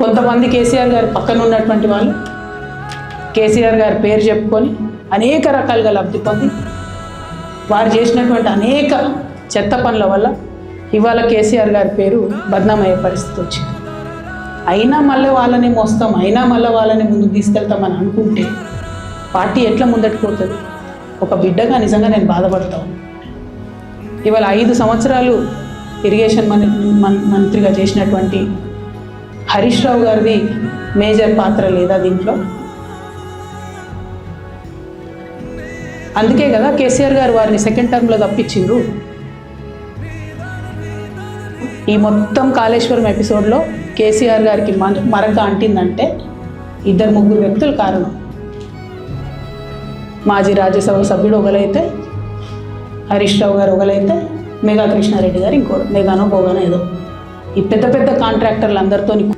కొంతమంది కేసీఆర్ గారి పక్కన ఉన్నటువంటి వాళ్ళు కేసీఆర్ గారి పేరు చెప్పుకొని అనేక రకాలుగా లబ్ధి పొంది వారు చేసినటువంటి అనేక చెత్త పనుల వల్ల ఇవాళ కేసీఆర్ గారి పేరు బద్నామయ్యే పరిస్థితి వచ్చింది. అయినా మళ్ళీ వాళ్ళని మోస్తాం, అయినా మళ్ళీ వాళ్ళని ముందుకు తీసుకెళ్తామని అనుకుంటే పార్టీ ఎట్లా ముందటికి పోతుంది? ఒక బిడ్డగా నిజంగా నేను బాధపడతాను. ఇవాళ 5 సంవత్సరాలు ఇరిగేషన్ మంత్రిగా చేసినటువంటి హరీష్ రావు గారిది మేజర్ పాత్ర లేదా దీంట్లో? అందుకే కదా కేసీఆర్ గారు వారిని సెకండ్ టర్మ్లో తప్పించిండ్రు. ఈ మొత్తం కాళేశ్వరం ఎపిసోడ్లో కేసీఆర్ గారికి మరక అంటిందంటే 2-3 వ్యక్తులు కారణం. మాజీ రాజ్యసభ సభ్యుడు ఒకలైతే, హరీష్ రావు గారు ఒకలైతే, మేఘా కృష్ణారెడ్డి గారు ఇంకోటి, మేఘానో పోగానో ఏదో. ఈ పెద్ద పెద్ద కాంట్రాక్టర్లు అందరితో